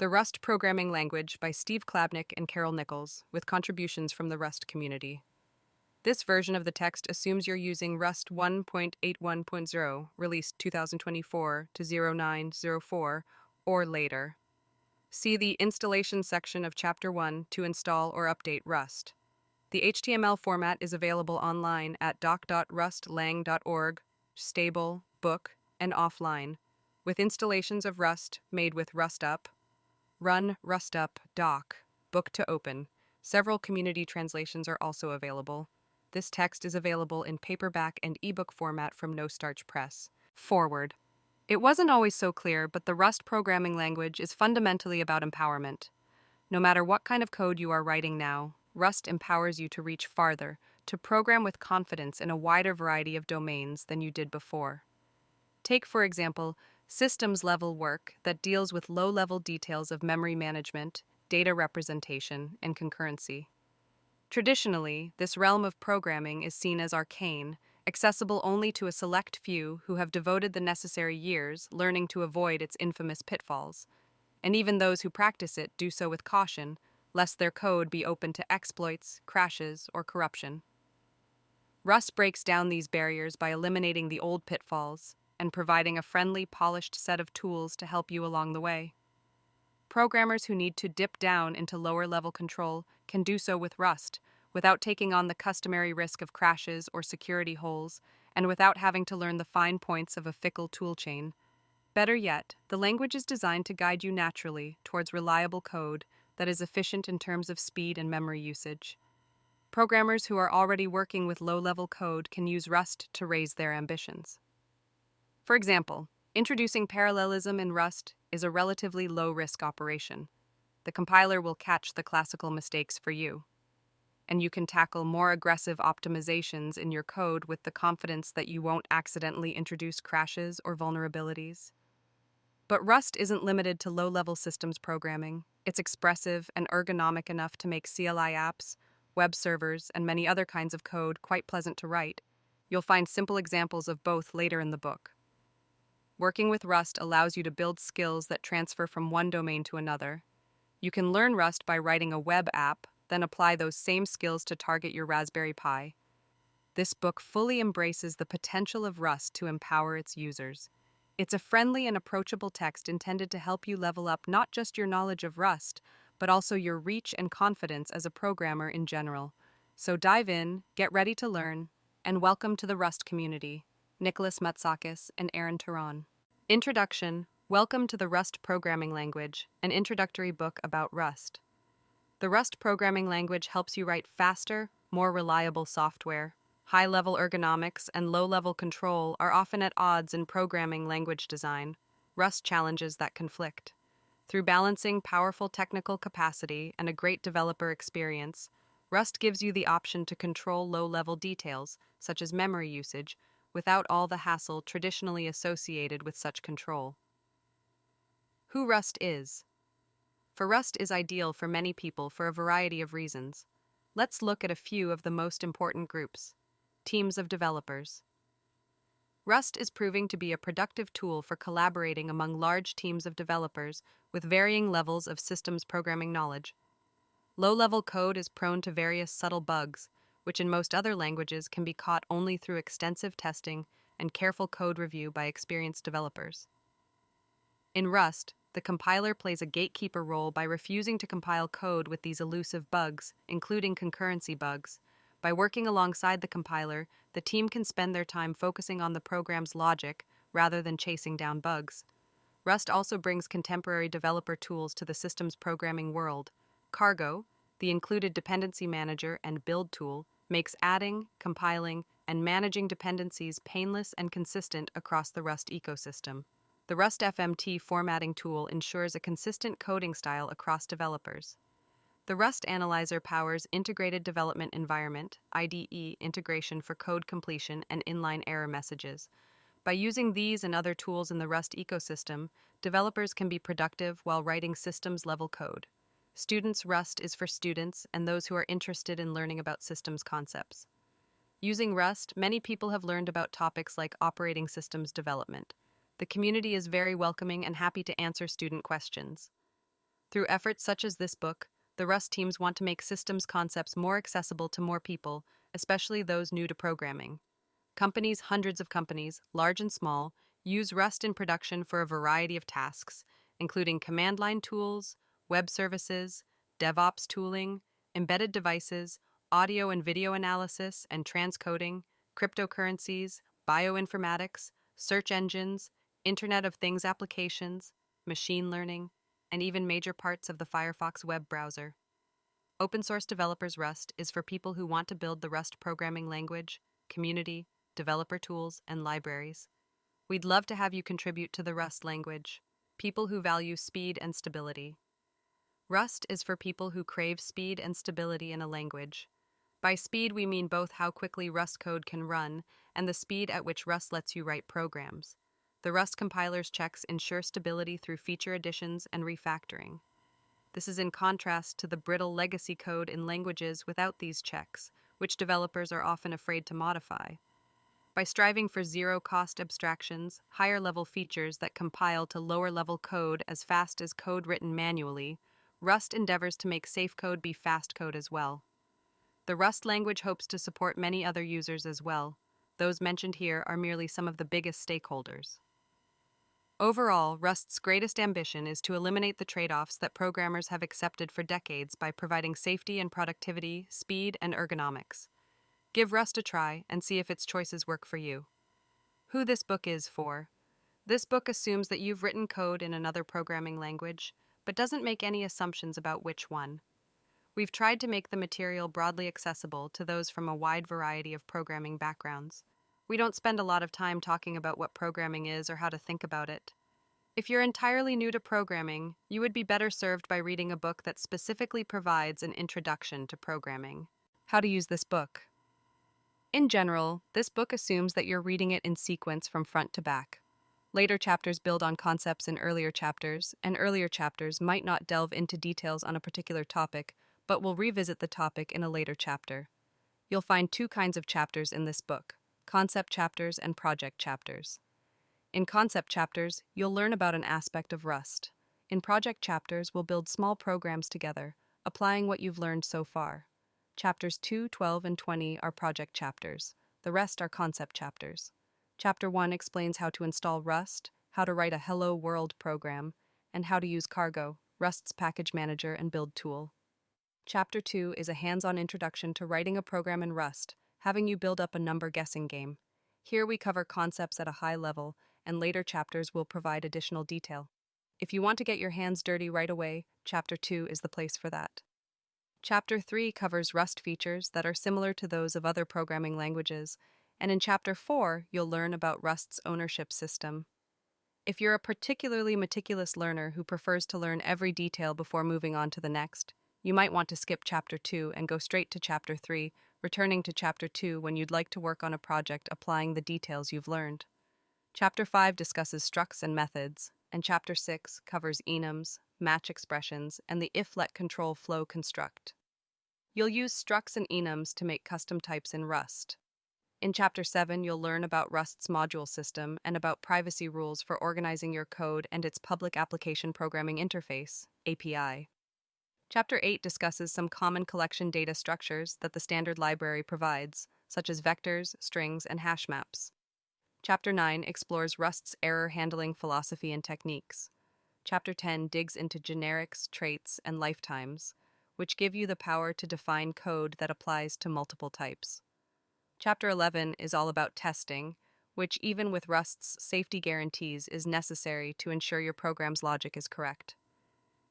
The Rust Programming Language by Steve Klabnik and Carol Nichols, with contributions from the Rust community. This version of the text assumes you're using Rust 1.81.0, released 2024 to 0904, or later. See the Installation section of Chapter 1 to install or update Rust. The HTML format is available online at doc.rustlang.org, stable, book, and offline, with installations of Rust made with RustUp. Run RustUp doc, book to open. Several community translations are also available. This text is available in paperback and ebook format from No Starch Press. Forward. It wasn't always so clear, but the Rust programming language is fundamentally about empowerment. No matter what kind of code you are writing now, Rust empowers you to reach farther, to program with confidence in a wider variety of domains than you did before. Take, for example, systems-level work that deals with low-level details of memory management, data representation, and concurrency. Traditionally, this realm of programming is seen as arcane, accessible only to a select few who have devoted the necessary years learning to avoid its infamous pitfalls. And even those who practice it do so with caution, lest their code be open to exploits, crashes, or corruption. Rust breaks down these barriers by eliminating the old pitfalls and providing a friendly, polished set of tools to help you along the way. Programmers who need to dip down into lower-level control can do so with Rust, without taking on the customary risk of crashes or security holes, and without having to learn the fine points of a fickle toolchain. Better yet, the language is designed to guide you naturally towards reliable code that is efficient in terms of speed and memory usage. Programmers who are already working with low-level code can use Rust to raise their ambitions. For example, introducing parallelism in Rust is a relatively low-risk operation. The compiler will catch the classical mistakes for you, and you can tackle more aggressive optimizations in your code with the confidence that you won't accidentally introduce crashes or vulnerabilities. But Rust isn't limited to low-level systems programming. It's expressive and ergonomic enough to make CLI apps, web servers, and many other kinds of code quite pleasant to write. You'll find simple examples of both later in the book. Working with Rust allows you to build skills that transfer from one domain to another. You can learn Rust by writing a web app, then apply those same skills to target your Raspberry Pi. This book fully embraces the potential of Rust to empower its users. It's a friendly and approachable text intended to help you level up not just your knowledge of Rust, but also your reach and confidence as a programmer in general. So dive in, get ready to learn, and welcome to the Rust community. Nicholas Matsakis and Aaron Turan. Introduction. Welcome to the Rust Programming Language, an introductory book about Rust. The Rust programming language helps you write faster, more reliable software. High-level ergonomics and low-level control are often at odds in programming language design. Rust challenges that conflict. Through balancing powerful technical capacity and a great developer experience, Rust gives you the option to control low-level details, such as memory usage, without all the hassle traditionally associated with such control. Who Rust is. For Rust is ideal for many people for a variety of reasons. Let's look at a few of the most important groups. Teams of developers. Rust is proving to be a productive tool for collaborating among large teams of developers with varying levels of systems programming knowledge. Low-level code is prone to various subtle bugs, which in most other languages can be caught only through extensive testing and careful code review by experienced developers. In Rust, the compiler plays a gatekeeper role by refusing to compile code with these elusive bugs, including concurrency bugs. By working alongside the compiler, the team can spend their time focusing on the program's logic rather than chasing down bugs. Rust also brings contemporary developer tools to the systems programming world. Cargo, the included dependency manager and build tool, makes adding, compiling, and managing dependencies painless and consistent across the Rust ecosystem. The Rust FMT formatting tool ensures a consistent coding style across developers. The Rust Analyzer powers Integrated Development Environment (IDE) integration for code completion and inline error messages. By using these and other tools in the Rust ecosystem, developers can be productive while writing systems-level code. Students' Rust is for students and those who are interested in learning about systems concepts. Using Rust, many people have learned about topics like operating systems development. The community is very welcoming and happy to answer student questions. Through efforts such as this book, the Rust teams want to make systems concepts more accessible to more people, especially those new to programming. Hundreds of companies, large and small, use Rust in production for a variety of tasks, including command line tools, web services, DevOps tooling, embedded devices, audio and video analysis and transcoding, cryptocurrencies, bioinformatics, search engines, Internet of Things applications, machine learning, and even major parts of the Firefox web browser. Open source developers Rust is for people who want to build the Rust programming language, community, developer tools, and libraries. We'd love to have you contribute to the Rust language. People who value speed and stability. Rust is for people who crave speed and stability in a language. By speed, we mean both how quickly Rust code can run and the speed at which Rust lets you write programs. The Rust compiler's checks ensure stability through feature additions and refactoring. This is in contrast to the brittle legacy code in languages without these checks, which developers are often afraid to modify. By striving for zero-cost abstractions, higher-level features that compile to lower-level code as fast as code written manually, Rust endeavors to make safe code be fast code as well. The Rust language hopes to support many other users as well. Those mentioned here are merely some of the biggest stakeholders. Overall, Rust's greatest ambition is to eliminate the trade-offs that programmers have accepted for decades by providing safety and productivity, speed, and ergonomics. Give Rust a try and see if its choices work for you. Who this book is for. This book assumes that you've written code in another programming language, but doesn't make any assumptions about which one. We've tried to make the material broadly accessible to those from a wide variety of programming backgrounds. We don't spend a lot of time talking about what programming is or how to think about it. If you're entirely new to programming, you would be better served by reading a book that specifically provides an introduction to programming. How to use this book. In general, this book assumes that you're reading it in sequence from front to back. Later chapters build on concepts in earlier chapters, and earlier chapters might not delve into details on a particular topic, but will revisit the topic in a later chapter. You'll find two kinds of chapters in this book: concept chapters and project chapters. In concept chapters, you'll learn about an aspect of Rust. In project chapters, we'll build small programs together, applying what you've learned so far. Chapters 2, 12, and 20 are project chapters. The rest are concept chapters. Chapter 1 explains how to install Rust, how to write a Hello World program, and how to use Cargo, Rust's package manager and build tool. Chapter 2 is a hands-on introduction to writing a program in Rust, having you build up a number guessing game. Here we cover concepts at a high level, and later chapters will provide additional detail. If you want to get your hands dirty right away, Chapter 2 is the place for that. Chapter 3 covers Rust features that are similar to those of other programming languages, and in Chapter 4 you'll learn about Rust's ownership system. If you're a particularly meticulous learner who prefers to learn every detail before moving on to the next, you might want to skip Chapter 2 and go straight to Chapter 3, returning to Chapter 2 when you'd like to work on a project applying the details you've learned. Chapter 5 discusses structs and methods, and Chapter 6 covers enums, match expressions, and the if-let control flow construct. You'll use structs and enums to make custom types in Rust. In Chapter 7, you'll learn about Rust's module system and about privacy rules for organizing your code and its Public Application Programming Interface, API. Chapter 8 discusses some common collection data structures that the standard library provides, such as vectors, strings, and hash maps. Chapter 9 explores Rust's error handling philosophy and techniques. Chapter 10 digs into generics, traits, and lifetimes, which give you the power to define code that applies to multiple types. Chapter 11 is all about testing, which even with Rust's safety guarantees is necessary to ensure your program's logic is correct.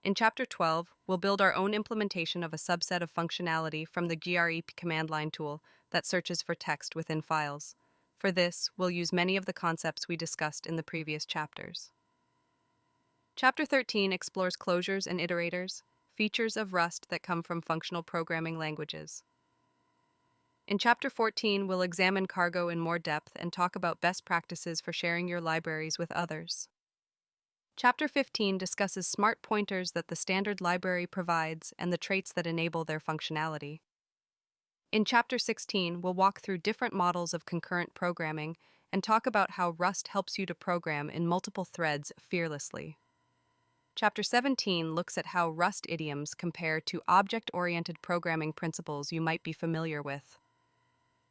In Chapter 12, we'll build our own implementation of a subset of functionality from the GRE command line tool that searches for text within files. For this, we'll use many of the concepts we discussed in the previous chapters. Chapter 13 explores closures and iterators, features of Rust that come from functional programming languages. In Chapter 14, we'll examine Cargo in more depth and talk about best practices for sharing your libraries with others. Chapter 15 discusses smart pointers that the standard library provides and the traits that enable their functionality. In Chapter 16, we'll walk through different models of concurrent programming and talk about how Rust helps you to program in multiple threads fearlessly. Chapter 17 looks at how Rust idioms compare to object-oriented programming principles you might be familiar with.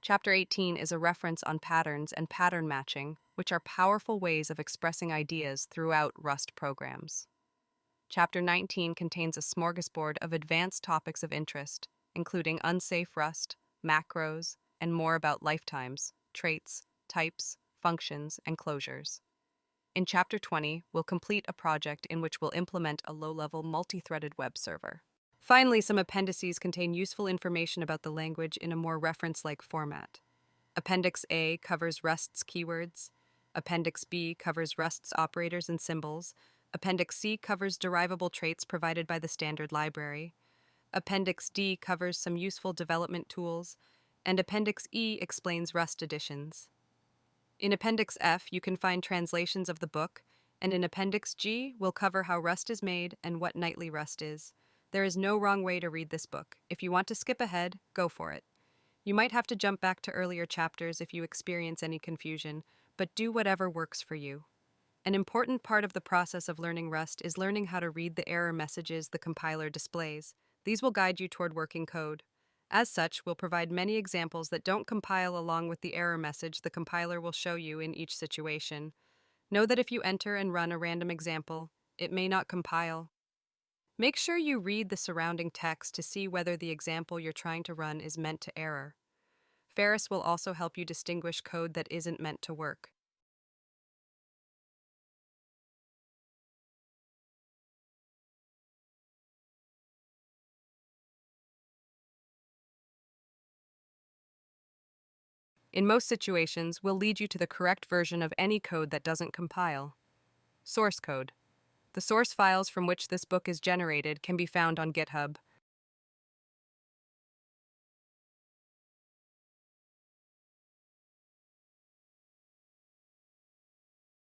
Chapter 18 is a reference on patterns and pattern matching, which are powerful ways of expressing ideas throughout Rust programs. Chapter 19 contains a smorgasbord of advanced topics of interest, including unsafe Rust, macros, and more about lifetimes, traits, types, functions, and closures. In Chapter 20, we'll complete a project in which we'll implement a low-level multi-threaded web server. Finally, some appendices contain useful information about the language in a more reference-like format. Appendix A covers Rust's keywords. Appendix B covers Rust's operators and symbols. Appendix C covers derivable traits provided by the standard library. Appendix D covers some useful development tools. And Appendix E explains Rust additions. In Appendix F, you can find translations of the book, and in Appendix G, we'll cover how Rust is made and what nightly Rust is. There is no wrong way to read this book. If you want to skip ahead, go for it. You might have to jump back to earlier chapters if you experience any confusion, but do whatever works for you. An important part of the process of learning Rust is learning how to read the error messages the compiler displays. These will guide you toward working code. As such, we'll provide many examples that don't compile along with the error message the compiler will show you in each situation. Know that if you enter and run a random example, it may not compile. Make sure you read the surrounding text to see whether the example you're trying to run is meant to error. Ferris will also help you distinguish code that isn't meant to work. In most situations, we'll lead you to the correct version of any code that doesn't compile. Source code. The source files from which this book is generated can be found on GitHub.